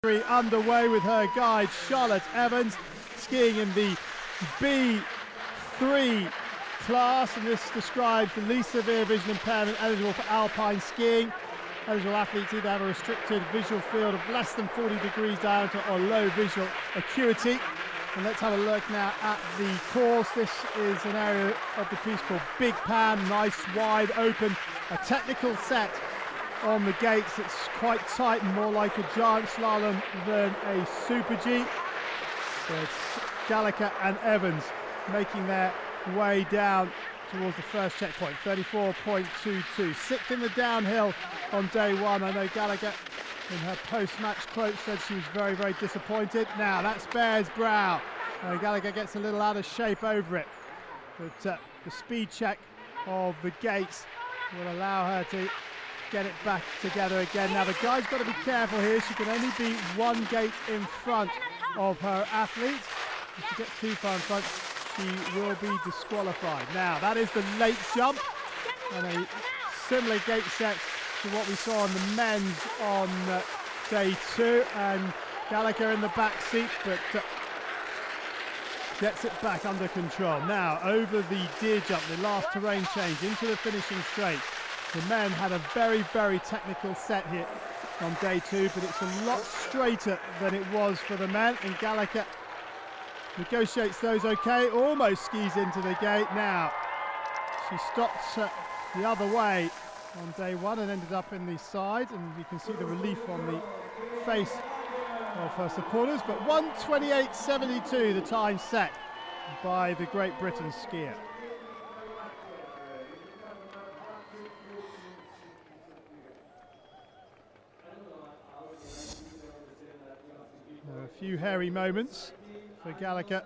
Underway with her guide Charlotte Evans, skiing in the B3 class, and this describes the least severe vision impairment eligible for Alpine skiing. Eligible athletes either have a restricted visual field of less than 40 degrees diameter or low visual acuity. And let's have a look now at the course. This is an area of the piece called Big Pan, nice wide open, a technical set on the gates. It's quite tight and more like a giant slalom than a super G. So it's Gallagher and Evans making their way down towards the first checkpoint. 34.22, sixth in the downhill on day one. I know Gallagher in her post-match quote said she was very, very disappointed. Now that's Bear's Brow. Gallagher gets a little out of shape over it, but the speed check of the gates will allow her to get it back together again. Now the guy's got to be careful here. She can only be one gate in front of her athlete. If she gets too far in front, she will be disqualified. Now that is the late jump, and a similar gate set to what we saw on the men's on day two, and Gallagher in the back seat, but gets it back under control. Now over the deer jump, the last terrain change into the finishing straight. The men had a very, very technical set here on day two, but it's a lot straighter than it was for the men, and Gallagher negotiates those okay, almost skis into the gate. Now she stopped the other way on day one and ended up in the side, and you can see the relief on the face of her supporters. But 1:28.72 the time set by the Great Britain skier. A few hairy moments for Gallagher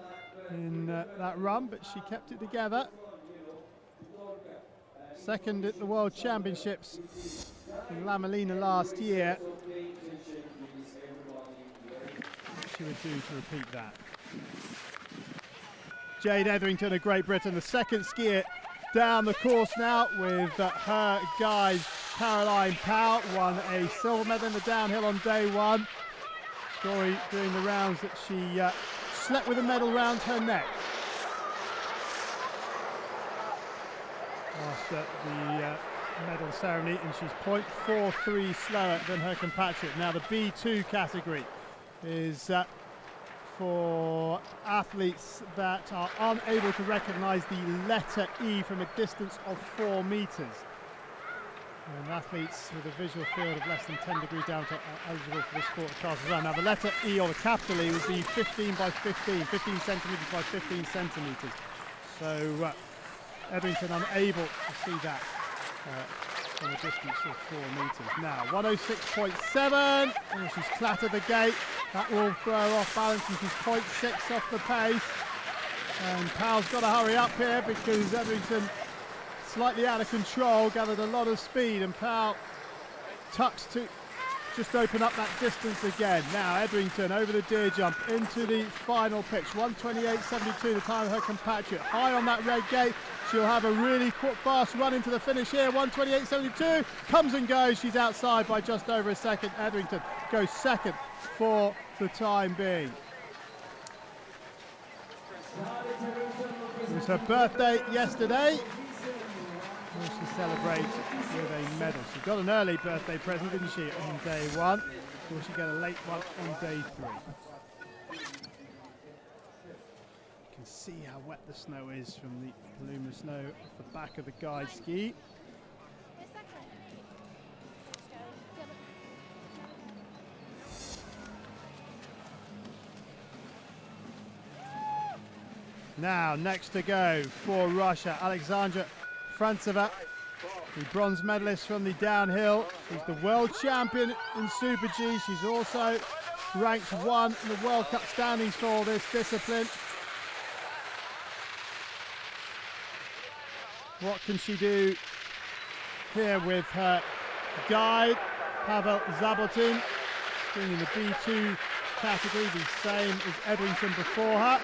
in that run, but she kept it together. Second at the World Championships in La Molina last year. She would do to repeat that. Jade Etherington of Great Britain, the second skier down the course now, with her guide Perrine won a silver medal in the downhill on day one. Story doing the rounds that she slept with a medal round her neck after the medal ceremony, and she's 0.43 slower than her compatriot. Now the B2 category is for athletes that are unable to recognise the letter E from a distance of 4 metres. And athletes with a visual field of less than 10 degrees down are eligible for this sport class as well. Now the letter E, or the capital E, would be 15 by 15, 15 centimetres by 15 centimetres. So Etherington unable to see that from a distance of 4 metres. Now 106.7, and she's clattered the gate. That will throw her off balance, and she's 0.6 off the pace. And Powell's got to hurry up here because Etherington, slightly out of control, gathered a lot of speed, and Powell tucks to just open up that distance again. Now Etherington over the deer jump into the final pitch. 1:28.72 the time of her compatriot. High on that red gate. She'll have a really fast run into the finish here. 1:28.72 comes and goes. She's outside by just over a second. Etherington goes second for the time being. It was her birthday yesterday. She celebrates with a medal. She got an early birthday present, didn't she, on day one? Or she get a late one on day three. You can see how wet the snow is from the Paluma snow off the back of the guide ski. Now, next to go for Russia, Alexandra Frantseva, the bronze medalist from the downhill. She's the world champion in Super G. She's also ranked 1 in the World Cup standings for this discipline. What can she do here with her guide, Pavel Zabotin, skiing in the B2 category, the same as Etherington before her.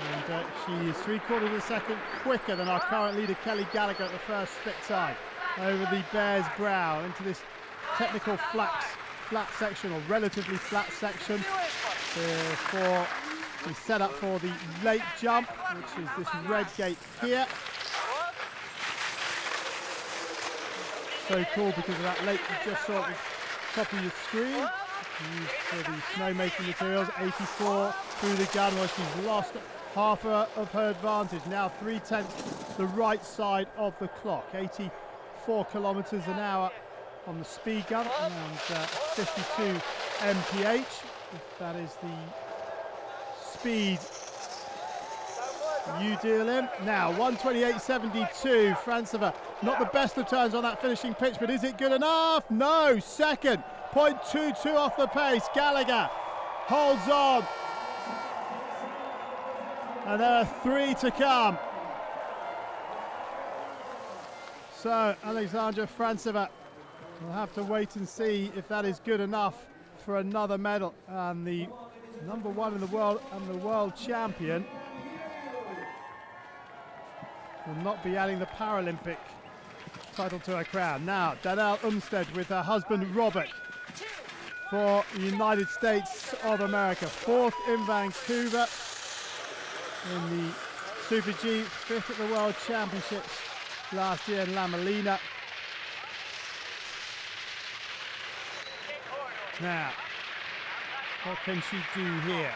And she is 3/4 of a second quicker than our current leader Kelly Gallagher at the first split time. Over the Bear's Brow into this technical flax flat section, or relatively flat section, before we set up for the late jump, which is this red gate here. So cool because of that lake you just saw at the top of your screen, used for the snowmaking materials. 84 through the gun, where she's lost half of her advantage. Now 3/10 the right side of the clock. 84 kilometers an hour on the speed gun, and 52 mph, if that is the speed you deal in. Now 1:28.72, Frantceva, not the best of turns on that finishing pitch, but is it good enough? No, second, 0.22 off the pace. Gallagher holds on, and there are 3 to come. So Alexandra Frantseva will have to wait and see if that is good enough for another medal, and the #1 in the world and the world champion will not be adding the Paralympic title to her crown. Now Danielle Umstead with her husband Robert for the United States of America. 4th in Vancouver in the Super G, 5th at the World Championships last year in La Molina. Now, what can she do here?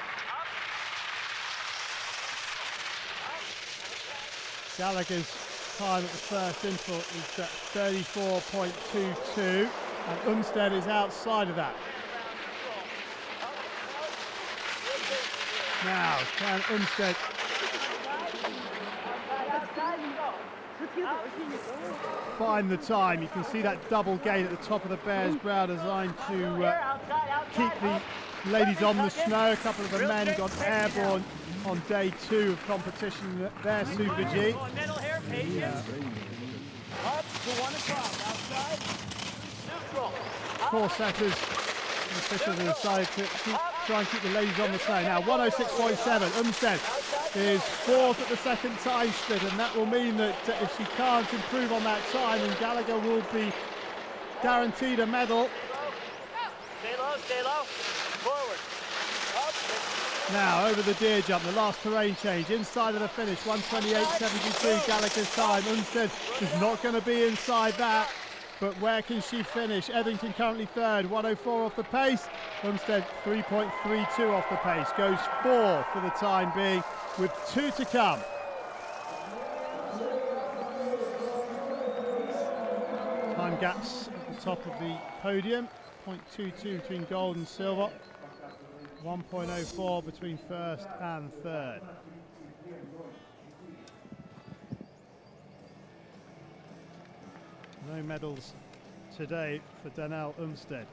Gallagher's time at the first interval is at 34.22, and Umstead is outside of that. Now, can Umstead find the time? You can see that double gate at the top of the bear's brow, designed to keep the ladies on the snow. A couple of the men got airborne on day 2 of competition at their Super G. Four setters, the officials have decided to try and keep the ladies on the snow. Now 106.7, Umstead is 4th at the second time split, and that will mean that if she can't improve on that time, then Gallagher will be guaranteed a medal. Stay low, forward. Now over the deer jump, the last terrain change, inside of the finish, 1:28.72 Gallagher's time. Umstead is not going to be inside that, but where can she finish? Etherington currently 3rd, 1:04 off the pace. Umstead 3.32 off the pace, goes 4 for the time being, with 2 to come. Time gaps at the top of the podium, 0.22 between gold and silver. 1.04 between 1st and 3rd. No medals today for Danielle Umstead.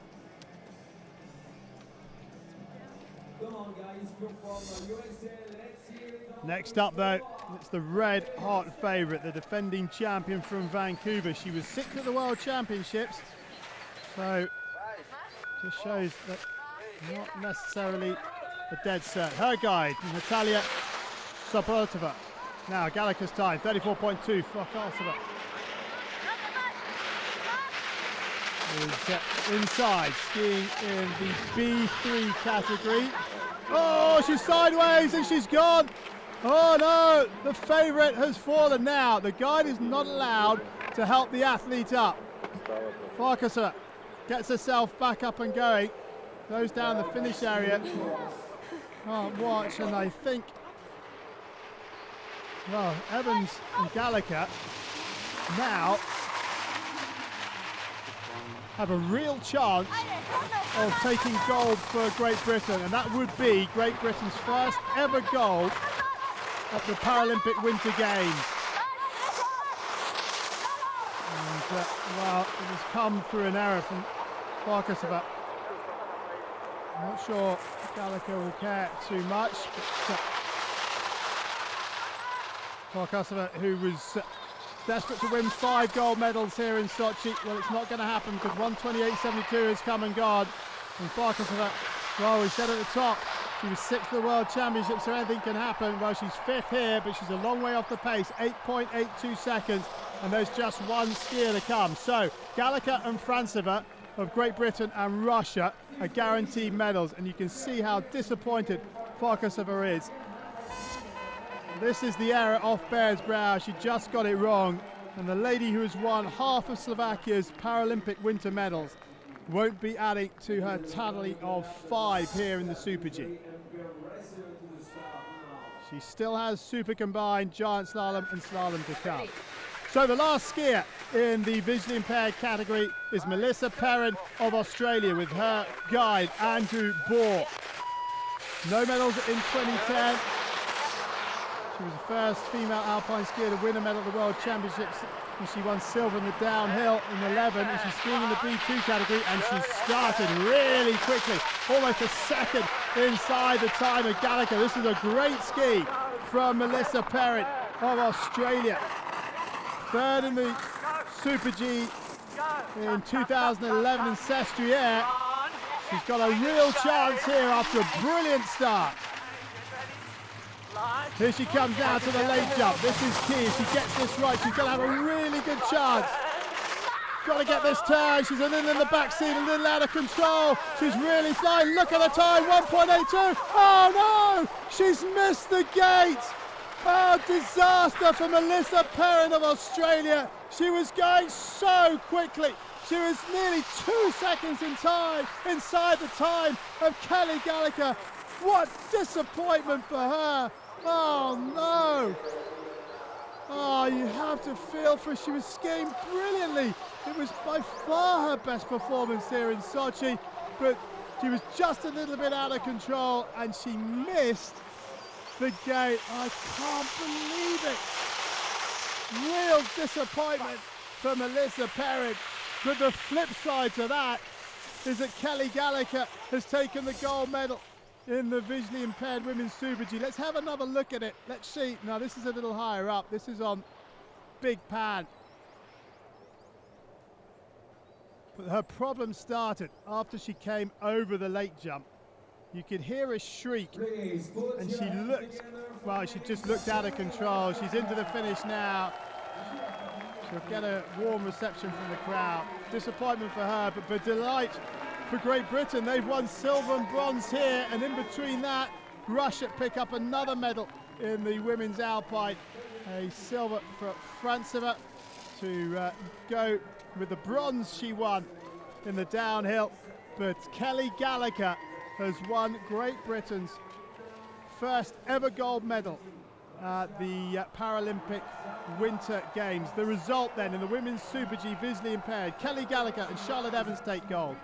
Next up though, it's the red hot favourite, the defending champion from Vancouver. She was 6th at the World Championships, so just shows that not necessarily a dead cert. Her guide, Natalia Sabatova. Now Gallagher's time, 34.2. Farkasova is inside, skiing in the B3 category. Oh, she's sideways and she's gone. Oh no, the favourite has fallen now. The guide is not allowed to help the athlete up. Farkasova gets herself back up and going. Goes down the finish area, can't watch, and I think, well, Evans and Gallagher now have a real chance of taking gold for Great Britain, and that would be Great Britain's first ever gold at the Paralympic Winter Games. And, well, it has come through an error from Farkasova. I'm not sure Gallagher will care too much, but Farkasova, who was desperate to win 5 gold medals here in Sochi, well, it's not going to happen because 1:28.72 has come and gone. And Farkasova, well, we said at the top, she was 6th at the World Championships, so anything can happen. Well, she's 5th here, but she's a long way off the pace, 8.82 seconds, and there's just one skier to come. So Gallagher and Frantceva of Great Britain and Russia are guaranteed medals, and you can see how disappointed Farkasova is. This is the error off Bair's brow. She just got it wrong, and the lady who has won half of Slovakia's Paralympic Winter medals won't be adding to her tally of 5 here in the Super G. She still has super combined, giant slalom and slalom to come. So the last skier in the visually impaired category is Melissa Perrine of Australia with her guide Andrew Bohr. No medals in 2010. She was the first female Alpine skier to win a medal at the World Championships, and she won silver in the downhill in 11, and she's skiing in the B2 category, and she started really quickly, almost a second inside the time of Gallagher. This is a great ski from Melissa Perrine of Australia. Third in the Super G in 2011 in Sestriere. She's got a real chance here after a brilliant start. Here she comes now to the late jump. This is key. If she gets this right, she's going to have a really good chance. Got to get this turn. She's a little in the back seat, a little out of control. She's really flying. Look at the time, 1.82. Oh no! She's missed the gate. Oh, disaster for Melissa Perrine of Australia. She was going so quickly. She was nearly 2 seconds in time inside the time of Kelly Gallagher. What disappointment for her. Oh no. Oh, you have to feel for her. She was skiing brilliantly. It was by far her best performance here in Sochi, but she was just a little bit out of control and she missed the gate. I can't believe it. Real disappointment for Melissa Perrine. But the flip side to that is that Kelly Gallagher has taken the gold medal in the visually impaired women's Super G. Let's have another look at it. Let's see. Now this is a little higher up. This is on Big Pan. But her problem started after she came over the late jump. You could hear a shriek, and she looked, well, she just looked out of control. She's into the finish now. She'll get a warm reception from the crowd. Disappointment for her, but delight for Great Britain. They've won silver and bronze here, and in between that, Russia pick up another medal in the women's Alpine. A silver for Frantceva to go with the bronze she won in the downhill. But Kelly Gallagher has won Great Britain's first ever gold medal at the Paralympic Winter Games. The result then in the women's Super G visually impaired, Kelly Gallagher and Charlotte Evans take gold.